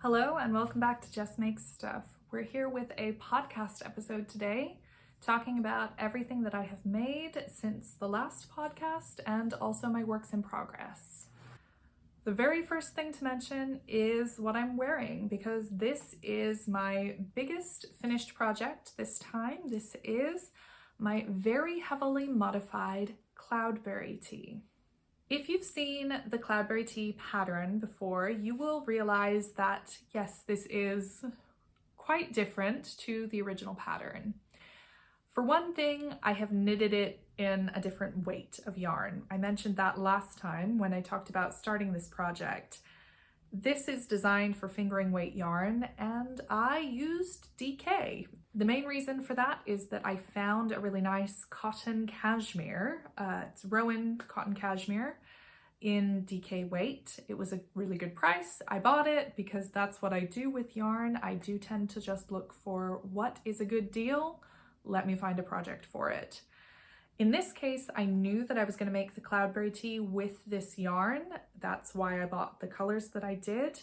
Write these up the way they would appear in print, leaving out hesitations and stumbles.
Hello and welcome back to Just Make Stuff. We're here with a podcast episode today talking about everything that I have made since the last podcast and also my works in progress. The very first thing to mention is what I'm wearing because this is my biggest finished project this time. This is my very heavily modified Cloudberry tee. If you've seen the Cloudberry tee pattern before, you will realize that yes, this is quite different to the original pattern. For one thing, I have knitted it in a different weight of yarn. I mentioned that last time when I talked about starting this project. This is designed for fingering weight yarn and I used DK. The main reason for that is that I found a really nice cotton cashmere. It's Rowan cotton cashmere in DK weight. It was a really good price. I bought it because that's what I do with yarn. I do tend to just look for what is a good deal. Let me find a project for it. In this case, I knew that I was going to make the Cloudberry tee with this yarn. That's why I bought the colors that I did.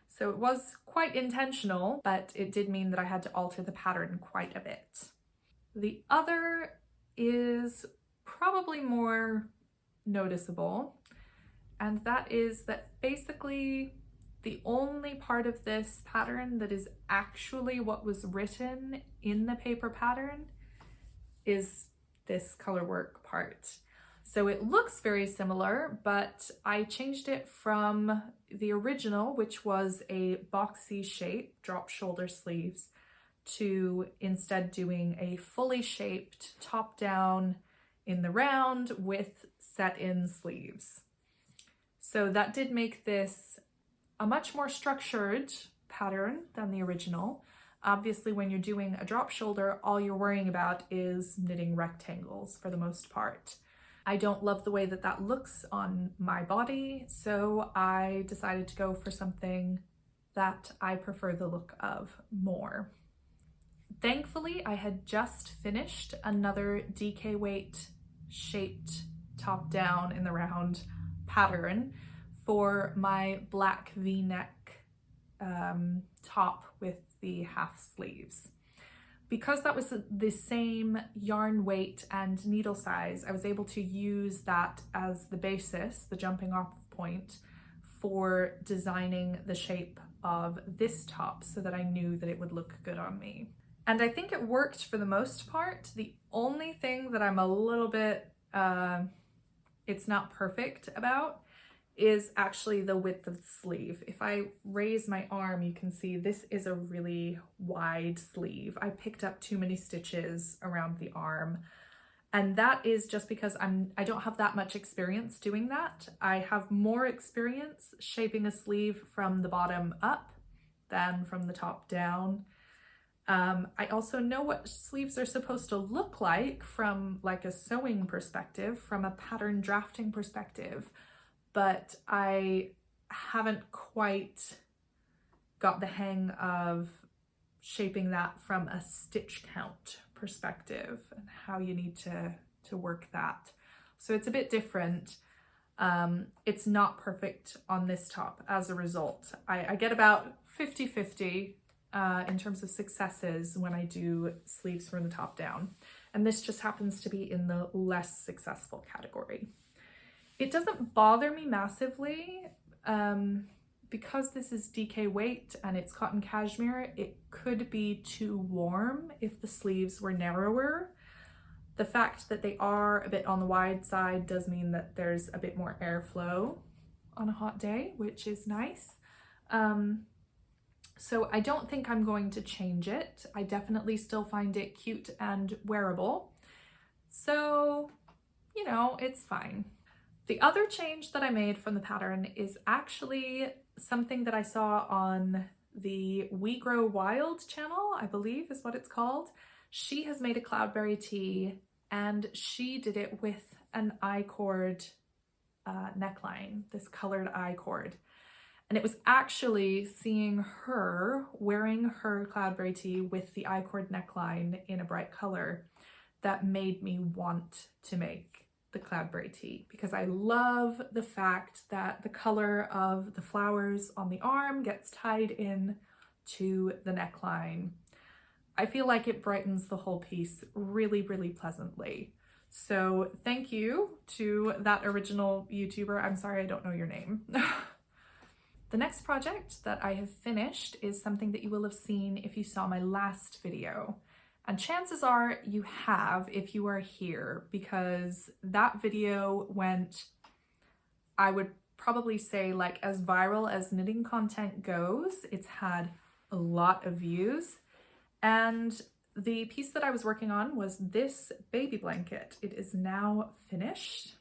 So it was quite intentional, but it did mean that I had to alter the pattern quite a bit. The other is probably more noticeable, and that is that basically the only part of this pattern that is actually what was written in the paper pattern is this color work part. So it looks very similar, but I changed it from the original, which was a boxy shape, drop shoulder sleeves, to instead doing a fully shaped top down in the round with set in sleeves. So that did make this a much more structured pattern than the original. Obviously, when you're doing a drop shoulder, all you're worrying about is knitting rectangles for the most part. I don't love the way that that looks on my body, so I decided to go for something that I prefer the look of more. Thankfully, I had just finished another DK weight shaped top down in the round pattern for my black V-neck top with the half sleeves. Because that was the same yarn weight and needle size, I was able to use that as the basis, the jumping off point, for designing the shape of this top so that I knew that it would look good on me. And I think it worked for the most part. The only thing that I'm a little bit, it's not perfect about is actually the width of the sleeve. If I raise my arm, you can see this is a really wide sleeve. I picked up too many stitches around the arm, and that is just because I don't have that much experience doing that. I have more experience shaping a sleeve from the bottom up than from the top down. I also know what sleeves are supposed to look like from like a sewing perspective, from a pattern drafting perspective, but I haven't quite got the hang of shaping that from a stitch count perspective and how you need to work that. So it's a bit different. It's not perfect on this top as a result. I get about 50-50 in terms of successes when I do sleeves from the top down. And this just happens to be in the less successful category. It doesn't bother me massively because this is DK weight and it's cotton cashmere. It could be too warm if the sleeves were narrower. The fact that they are a bit on the wide side does mean that there's a bit more airflow on a hot day, which is nice. So I don't think I'm going to change it. I definitely still find it cute and wearable. So, you know, it's fine. The other change that I made from the pattern is actually something that I saw on the We Grow Wild channel, I believe is what it's called. She has made a Cloudberry tee and she did it with an I-cord neckline, this colored I-cord. And it was actually seeing her wearing her Cloudberry tee with the I-cord neckline in a bright color that made me want to make the Cloudberry tee because I love the fact that the color of the flowers on the arm gets tied in to the neckline. I feel like it brightens the whole piece really, really pleasantly. So thank you to that original YouTuber. I'm sorry, I don't know your name. The next project that I have finished is something that you will have seen if you saw my last video. And chances are you have if you are here, because that video went, I would probably say, like as viral as knitting content goes. It's had a lot of views. And the piece that I was working on was this baby blanket. It is now finished.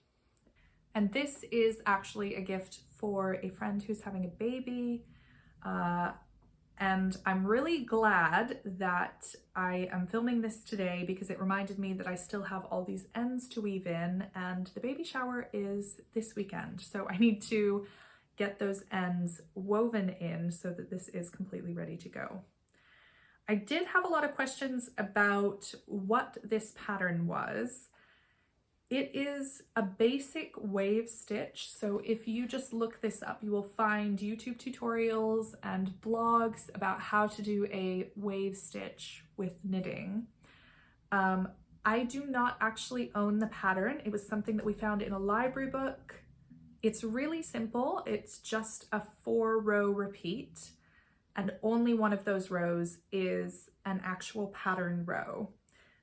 And this is actually a gift for a friend who's having a baby. And I'm really glad that I am filming this today because it reminded me that I still have all these ends to weave in, and the baby shower is this weekend. So I need to get those ends woven in so that this is completely ready to go. I did have a lot of questions about what this pattern was. It is a basic wave stitch, so if you just look this up, you will find YouTube tutorials and blogs about how to do a wave stitch with knitting. I do not actually own the pattern. It was something that we found in a library book. It's really simple. It's just a 4-row repeat, and only one of those rows is an actual pattern row,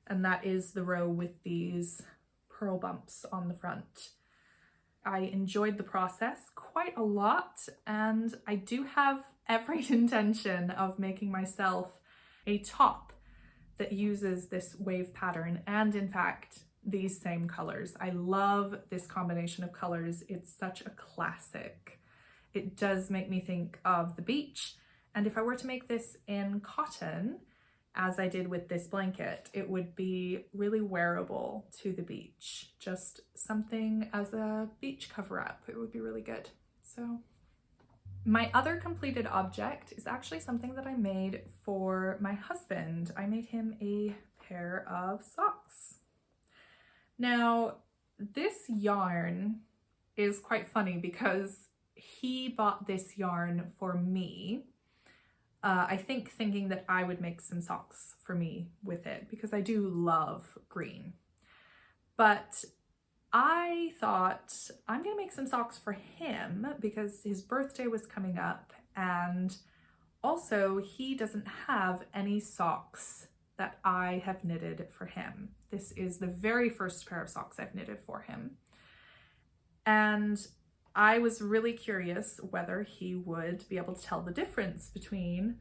and that is the row with these pearl bumps on the front. I enjoyed the process quite a lot, and I do have every intention of making myself a top that uses this wave pattern and, in fact, these same colors. I love this combination of colors. It's such a classic. It does make me think of the beach, and if I were to make this in cotton, as I did with this blanket, it would be really wearable to the beach. Just something as a beach cover-up. It would be really good. So my other completed object is actually something that I made for my husband. I made him a pair of socks. Now, this yarn is quite funny because he bought this yarn for me. I think thinking that I would make some socks for me with it because I do love green. But I thought I'm gonna make some socks for him because his birthday was coming up, and also he doesn't have any socks that I have knitted for him. This is the very first pair of socks I've knitted for him. And I was really curious whether he would be able to tell the difference between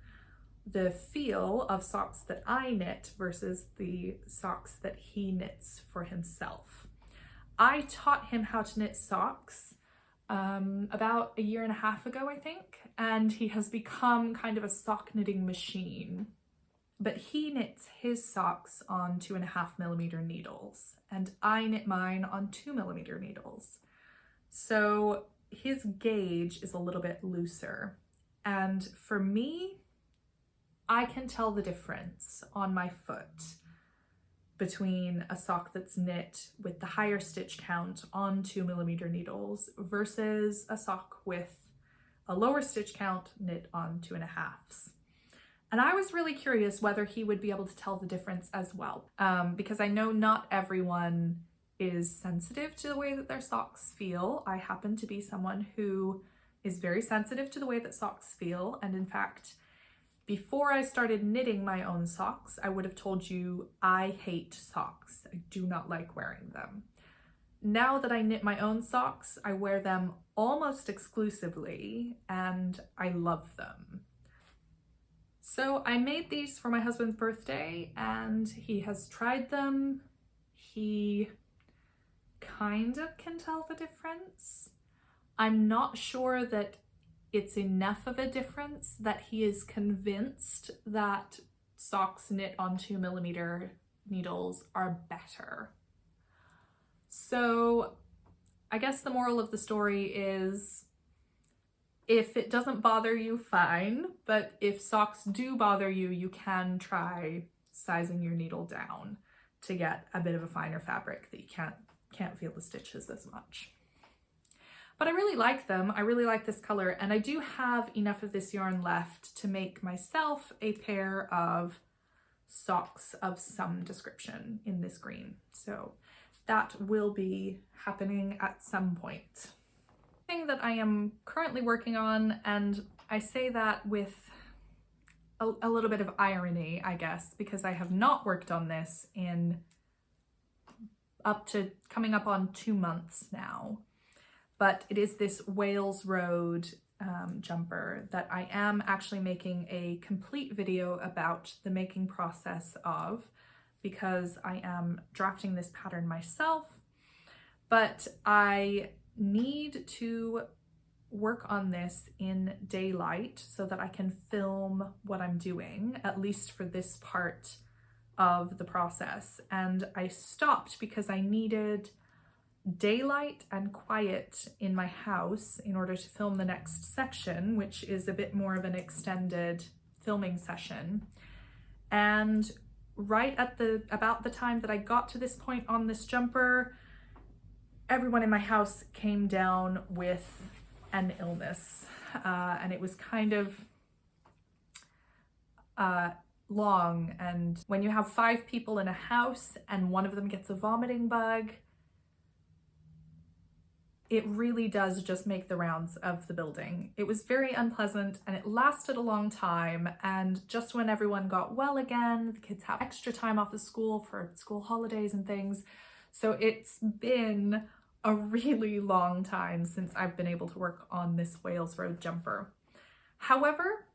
the feel of socks that I knit versus the socks that he knits for himself. I taught him how to knit socks about 1.5 years ago, I think, and he has become kind of a sock knitting machine. But he knits his socks on 2.5mm needles, and I knit mine on 2mm needles. So his gauge is a little bit looser. And for me, I can tell the difference on my foot between a sock that's knit with the higher stitch count on 2mm needles versus a sock with a lower stitch count knit on 2.5s. And I was really curious whether he would be able to tell the difference as well, because I know not everyone is sensitive to the way that their socks feel. I happen to be someone who is very sensitive to the way that socks feel, and in fact, before I started knitting my own socks, I would have told you I hate socks. I do not like wearing them. Now that I knit my own socks, I wear them almost exclusively, and I love them. So I made these for my husband's birthday, and he has tried them. He kind of can tell the difference. I'm not sure that it's enough of a difference that he is convinced that socks knit on 2mm needles are better. So I guess the moral of the story is, if it doesn't bother you, fine, but if socks do bother you, you can try sizing your needle down to get a bit of a finer fabric that you can't feel the stitches as much. But I really like them. I really like this color, and I do have enough of this yarn left to make myself a pair of socks of some description in this green. So that will be happening at some point. Thing that I am currently working on, and I say that with a little bit of irony, I guess, because I have not worked on this in coming up on 2 months now. But it is this Whales Road jumper that I am actually making a complete video about the making process of, because I am drafting this pattern myself, but I need to work on this in daylight so that I can film what I'm doing, at least for this part of the process. And I stopped because I needed daylight and quiet in my house in order to film the next section, which is a bit more of an extended filming session. And right at about the time that I got to this point on this jumper, everyone in my house came down with an illness, and it was kind of long. And when you have 5 people in a house and one of them gets a vomiting bug, it really does just make the rounds of the building. It was very unpleasant, and it lasted a long time. And just when everyone got well again, the kids have extra time off of school for school holidays and things. So it's been a really long time since I've been able to work on this Whales Road jumper. However,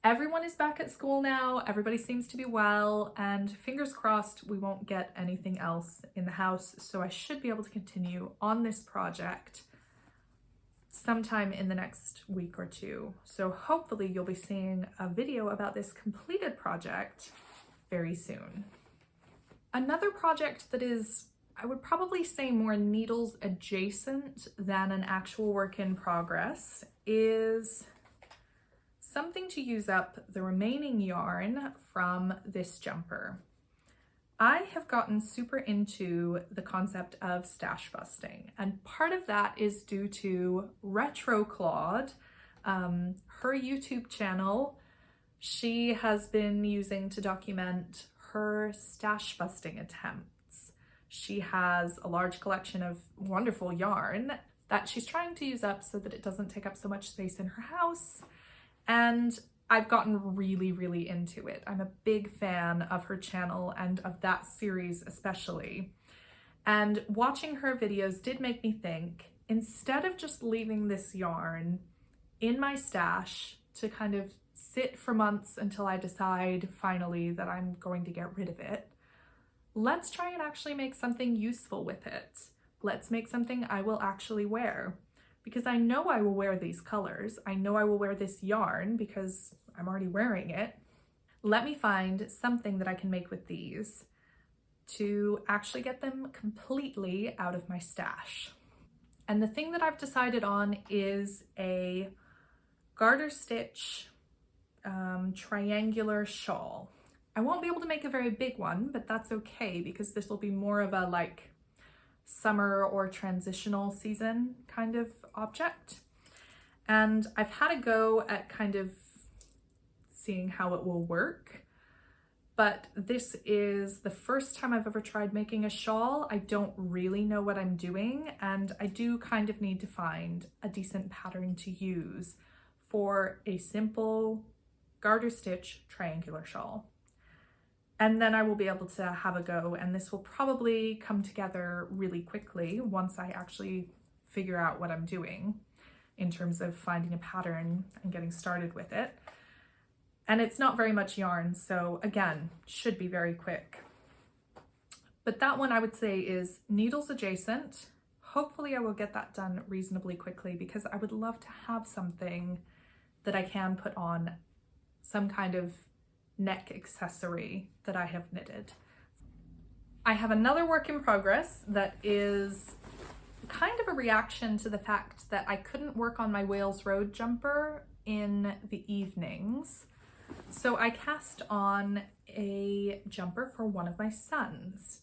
everyone is back at school now, everybody seems to be well, and fingers crossed we won't get anything else in the house, so I should be able to continue on this project sometime in the next week or 2. So hopefully you'll be seeing a video about this completed project very soon. Another project that is, I would probably say, more needles adjacent than an actual work in progress is something to use up the remaining yarn from this jumper. I have gotten super into the concept of stash busting, and part of that is due to Retro Claude, her YouTube channel. She has been using to document her stash busting attempts. She has a large collection of wonderful yarn that she's trying to use up so that it doesn't take up so much space in her house. And I've gotten really, really into it. I'm a big fan of her channel and of that series especially. And watching her videos did make me think, instead of just leaving this yarn in my stash to kind of sit for months until I decide finally that I'm going to get rid of it, let's try and actually make something useful with it. Let's make something I will actually wear. Because I know I will wear these colors. I know I will wear this yarn because I'm already wearing it. Let me find something that I can make with these to actually get them completely out of my stash. And the thing that I've decided on is a garter stitch triangular shawl. I won't be able to make a very big one, but that's okay because this will be more of a like summer or transitional season kind of object. And I've had a go at kind of seeing how it will work, but this is the first time I've ever tried making a shawl. I don't really know what I'm doing, and I do kind of need to find a decent pattern to use for a simple garter stitch triangular shawl. And then I will be able to have a go, and this will probably come together really quickly once I actually figure out what I'm doing in terms of finding a pattern and getting started with it. And it's not very much yarn, so again, should be very quick. But that one I would say is needles adjacent. Hopefully I will get that done reasonably quickly because I would love to have something that I can put on, some kind of neck accessory that I have knitted. I have another work in progress that is kind of a reaction to the fact that I couldn't work on my Whales Road jumper in the evenings. So I cast on a jumper for one of my sons.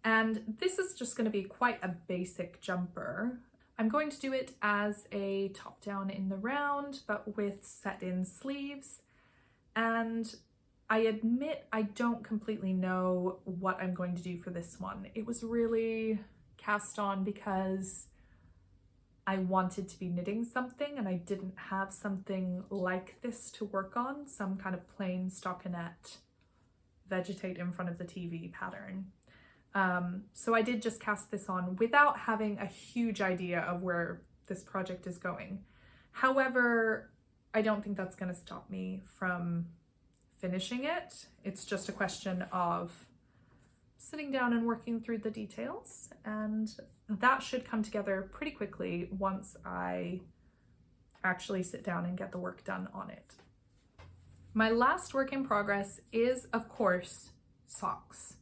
And this is just going to be quite a basic jumper. I'm going to do it as a top down in the round, but with set in sleeves. And I admit I don't completely know what I'm going to do for this one. It was really cast on because I wanted to be knitting something and I didn't have something like this to work on, some kind of plain stockinette vegetate in front of the TV pattern. So I did just cast this on without having a huge idea of where this project is going. However, I don't think that's going to stop me from finishing it. It's just a question of sitting down and working through the details, and that should come together pretty quickly once I actually sit down and get the work done on it. My last work in progress is, of course, socks.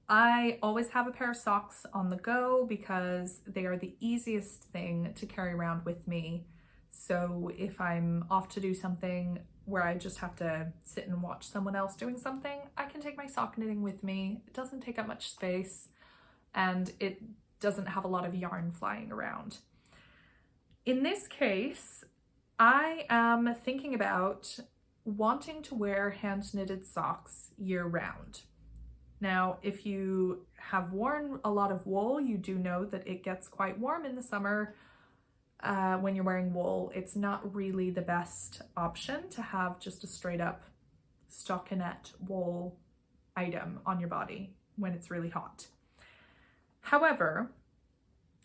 I always have a pair of socks on the go because they are the easiest thing to carry around with me. So if I'm off to do something where I just have to sit and watch someone else doing something, I can take my sock knitting with me. It doesn't take up much space and it doesn't have a lot of yarn flying around. In this case, I am thinking about wanting to wear hand knitted socks year round. Now, if you have worn a lot of wool, you do know that it gets quite warm in the summer. When you're wearing wool, it's not really the best option to have just a straight up stockinette wool item on your body when it's really hot. However,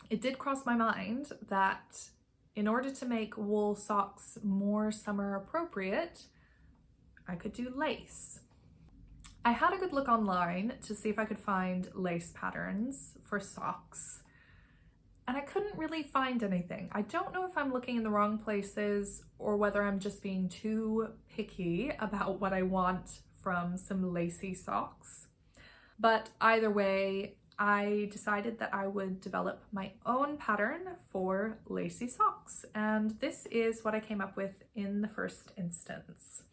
it did cross my mind that in order to make wool socks more summer appropriate, I could do lace. I had a good look online to see if I could find lace patterns for socks, and I couldn't really find anything. I don't know if I'm looking in the wrong places or whether I'm just being too picky about what I want from some lacy socks. But either way, I decided that I would develop my own pattern for lacy socks, and this is what I came up with in the first instance.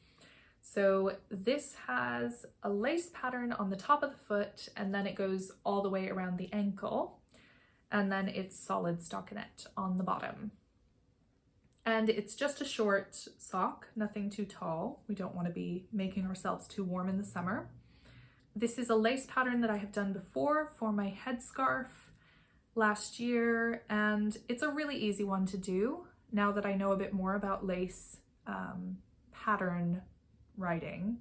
So this has a lace pattern on the top of the foot, and then it goes all the way around the ankle, and then it's solid stockinette on the bottom. And it's just a short sock, nothing too tall. We don't want to be making ourselves too warm in the summer. This is a lace pattern that I have done before for my headscarf last year, and it's a really easy one to do now that I know a bit more about lace pattern writing.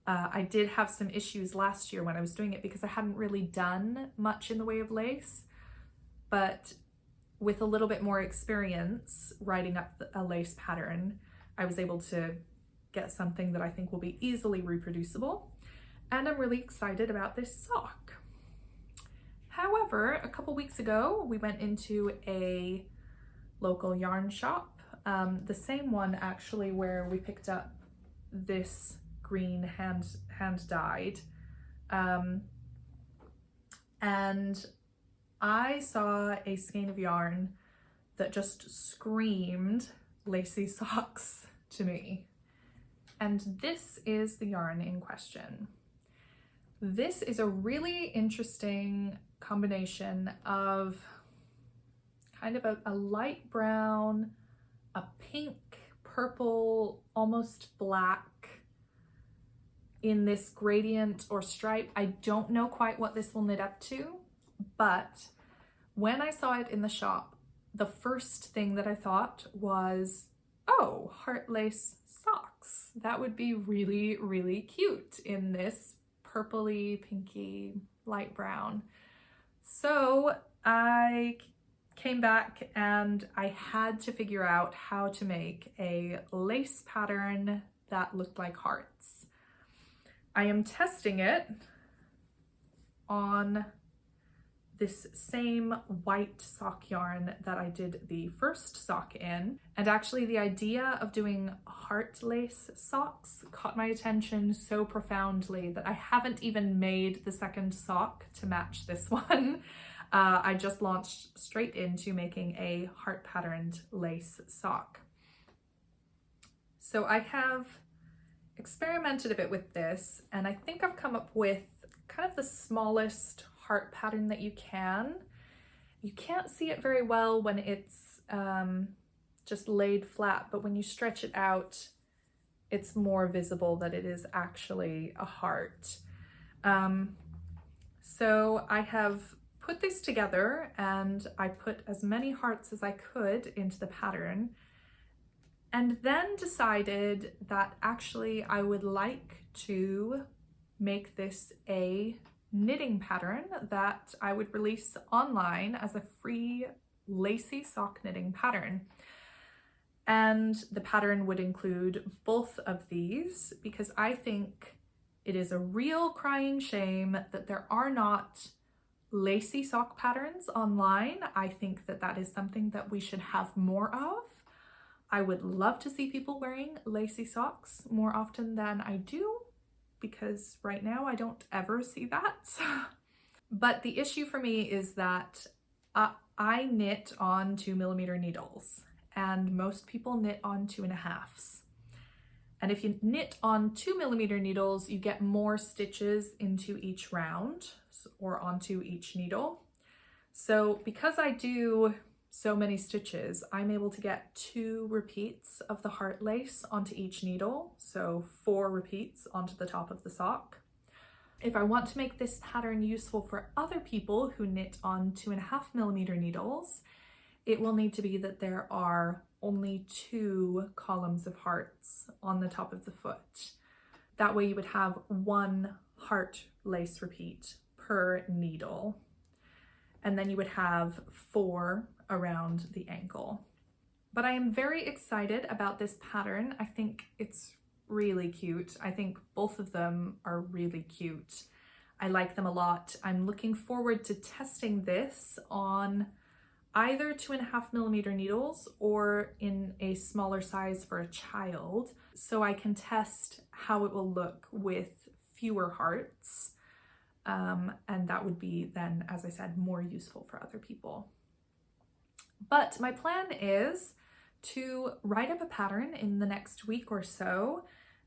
I did have some issues last year when I was doing it because I hadn't really done much in the way of lace, but with a little bit more experience writing up a lace pattern, I was able to get something that I think will be easily reproducible, and I'm really excited about this sock. However, a couple weeks ago, we went into a local yarn shop, the same one actually where we picked up this green hand dyed, and I saw a skein of yarn that just screamed lacy socks to me, and this is the yarn in question. This is a really interesting combination of kind of a light brown, a pink, purple, almost black in this gradient or stripe. I don't know quite what this will knit up to, but when I saw it in the shop, the first thing that I thought was, oh, heart lace socks. That would be really, really cute in this purpley, pinky, light brown. So I came back and I had to figure out how to make a lace pattern that looked like hearts. I am testing it on this same white sock yarn that I did the first sock in, and actually the idea of doing heart lace socks caught my attention so profoundly that I haven't even made the second sock to match this one. I just launched straight into making a heart patterned lace sock. So I have experimented a bit with this, and I think I've come up with kind of the smallest heart pattern that you can. You can't see it very well when it's just laid flat, but when you stretch it out, it's more visible that it is actually a heart. So I have put this together and I put as many hearts as I could into the pattern, and then decided that actually I would like to make this a knitting pattern that I would release online as a free Lacy sock knitting pattern. And the pattern would include both of these because I think it is a real crying shame that there are not Lacy sock patterns online. I think that that is something that we should have more of. I would love to see people wearing Lacy socks more often than I do, because right now I don't ever see that. But the issue for me is that I knit on 2mm needles, and most people knit on 2.5s. And if you knit on 2mm needles, you get more stitches into each round or onto each needle. So because I do so many stitches, I'm able to get 2 repeats of the heart lace onto each needle, so 4 repeats onto the top of the sock. If I want to make this pattern useful for other people who knit on 2.5mm needles, it will need to be that there are only 2 columns of hearts on the top of the foot. That way you would have 1 heart lace repeat per needle, and then you would have 4 around the ankle. But I am very excited about this pattern. I think it's really cute. I think both of them are really cute. I like them a lot. I'm looking forward to testing this on either 2.5mm needles or in a smaller size for a child, so I can test how it will look with fewer hearts. And that would be then, as I said, more useful for other people. But my plan is to write up a pattern in the next week or so,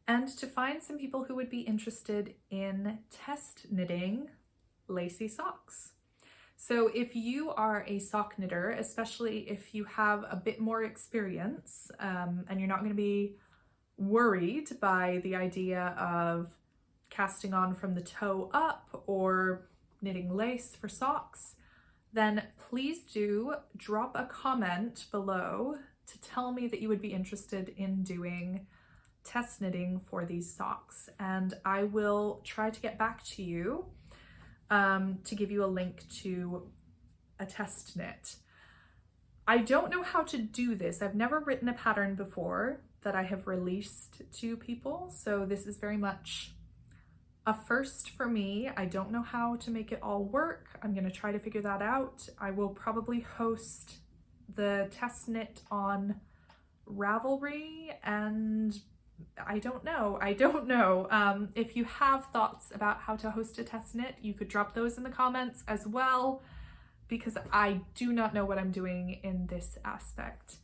and to find some people who would be interested in test knitting Lacy socks. So if you are a sock knitter, especially if you have a bit more experience, and you're not going to be worried by the idea of casting on from the toe up or knitting lace for socks, then please do drop a comment below to tell me that you would be interested in doing test knitting for these socks, and I will try to get back to you to give you a link to a test knit. I don't know how to do this. I've never written a pattern before that I have released to people, so this is very much a first for me. I don't know how to make it all work. I'm going to try to figure that out. I will probably host the test knit on Ravelry, and I don't know. If you have thoughts about how to host a test knit, you could drop those in the comments as well, because I do not know what I'm doing in this aspect.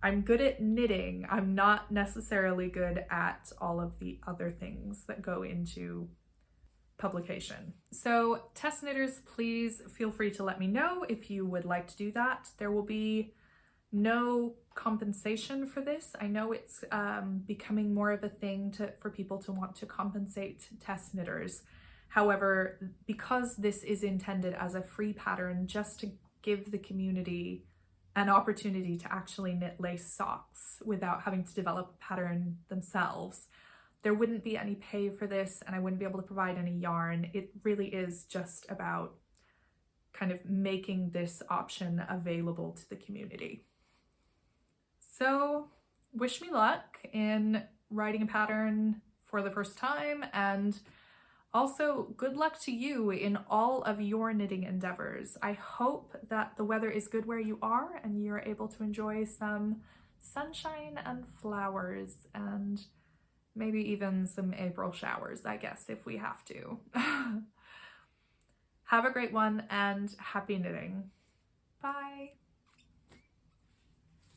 I'm good at knitting. I'm not necessarily good at all of the other things that go into publication. So test knitters, please feel free to let me know if you would like to do that. There will be no compensation for this. I know it's becoming more of a thing for people to want to compensate test knitters. However, because this is intended as a free pattern just to give the community an opportunity to actually knit lace socks without having to develop a pattern themselves, there wouldn't be any pay for this, and I wouldn't be able to provide any yarn. It really is just about kind of making this option available to the community. So wish me luck in writing a pattern for the first time, and also good luck to you in all of your knitting endeavors. I hope that the weather is good where you are and you're able to enjoy some sunshine and flowers, and maybe even some April showers, I guess, if we have to. Have a great one and happy knitting. Bye.